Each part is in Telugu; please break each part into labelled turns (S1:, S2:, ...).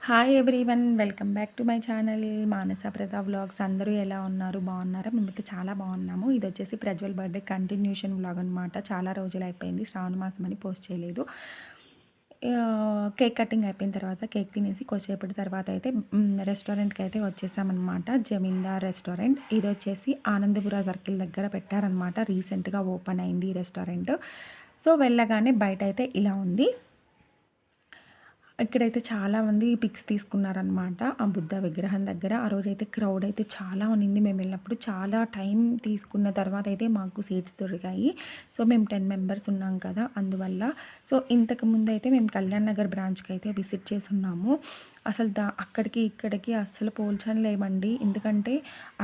S1: Hi everyone, welcome back to my channel Manasa Pratha vlogs. అందరూ ఎలా ఉన్నారు? బాగున్నారా? మేమైతే చాలా బాగున్నాము. ఇది వచ్చేసి ప్రజ్వల్ బర్త్డే కంటిన్యూషన్ వ్లాగ్ అనమాట. చాలా రోజులు అయిపోయింది, శ్రావణ మాసం అని పోస్ట్ చేయలేదు. కేక్ కటింగ్ అయిపోయిన తర్వాత కేక్ తినేసి కొద్దిసేపటి తర్వాత అయితే రెస్టారెంట్కి అయితే వచ్చేసామన్నమాట. జమీందార్ రెస్టారెంట్. ఇది వచ్చేసి ఆనందపుర సర్కిల్ దగ్గర పెట్టారనమాట. రీసెంట్గా ఓపెన్ అయింది ఈ రెస్టారెంట్. సో వెళ్ళగానే బయట అయితే ఇలా ఉంది. ఇక్కడైతే చాలామంది పిక్స్ తీసుకున్నారనమాట ఆ బుద్ధ విగ్రహం దగ్గర. ఆ రోజైతే క్రౌడ్ అయితే చాలా ఉన్నింది. మేము వెళ్ళినప్పుడు చాలా టైం తీసుకున్న తర్వాత అయితే మాకు సీట్స్ దొరికాయి. సో మేము 10 మెంబర్స్ ఉన్నాం కదా, అందువల్ల. సో ఇంతకుముందు అయితే మేము కళ్యాణ్ నగర్ బ్రాంచ్కి అయితే విజిట్ చేస్తున్నాము. అసలు అక్కడికి ఇక్కడికి అస్సలు పోల్చలేమండి. ఎందుకంటే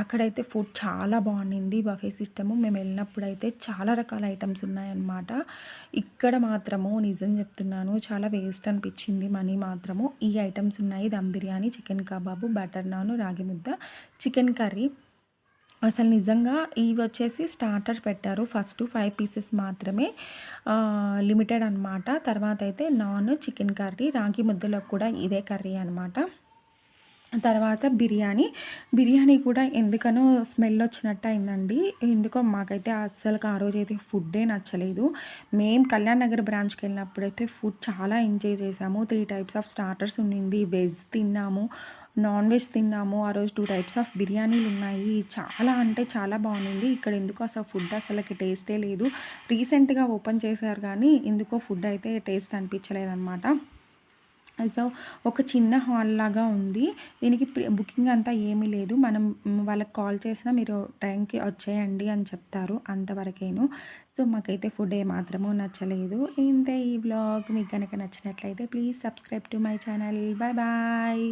S1: అక్కడైతే ఫుడ్ చాలా బాగుండింది. Buffet system. మేము వెళ్ళినప్పుడైతే చాలా రకాల ఐటమ్స్ ఉన్నాయన్నమాట. ఇక్కడ మాత్రము నిజం చెప్తున్నాను, చాలా వేస్ట్ అనిపించింది మనీ మాత్రము. ఈ ఐటమ్స్ ఉన్నాయి: dum biryani, chicken kebab, butter naan, ragi mudda, chicken curry. అసలు నిజంగా ఇవి వచ్చేసి స్టార్టర్ పెట్టారు. ఫస్ట్ 5 పీసెస్ మాత్రమే లిమిటెడ్ అనమాట. తర్వాత అయితే నాన్, చికెన్ కర్రీ, రాగి ముద్దలో కూడా ఇదే కర్రీ అనమాట. తర్వాత బిర్యానీ కూడా ఎందుకనో స్మెల్ వచ్చినట్టు అయిందండి. ఎందుకో మాకైతే అస్సలు ఆ రోజైతే ఫుడ్డే నచ్చలేదు. మేము కళ్యాణ్ నగర్ బ్రాంచ్కి వెళ్ళినప్పుడైతే ఫుడ్ చాలా ఎంజాయ్ చేసాము. 3 టైప్స్ ఆఫ్ స్టార్టర్స్ ఉండింది, వెజ్ తిన్నాము, నాన్ వెజ్ తిన్నాము. ఆ రోజు 2 టైప్స్ ఆఫ్ బిర్యానీలు ఉన్నాయి. చాలా అంటే చాలా బాగుంది. ఇక్కడ ఎందుకో అసలు ఫుడ్ అసలుకి టేస్టే లేదు. రీసెంట్గా ఓపెన్ చేశారు కానీ ఎందుకో ఫుడ్ అయితే టేస్ట్ అనిపించలేదన్నమాట. సో ఒక చిన్న హాల్ లాగా ఉంది. దీనికి బుకింగ్ అంతా ఏమీ లేదు. మనం వాళ్ళకి కాల్ చేసినా మీరు టైంకి వచ్చేయండి అని చెప్తారు, అంతవరకేను. సో మాకైతే ఫుడ్ ఏమాత్రమూ నచ్చలేదు. ఇంతే ఈ వ్లాగ్. మీకు కనుక నచ్చినట్లయితే please subscribe to my channel. Bye bye.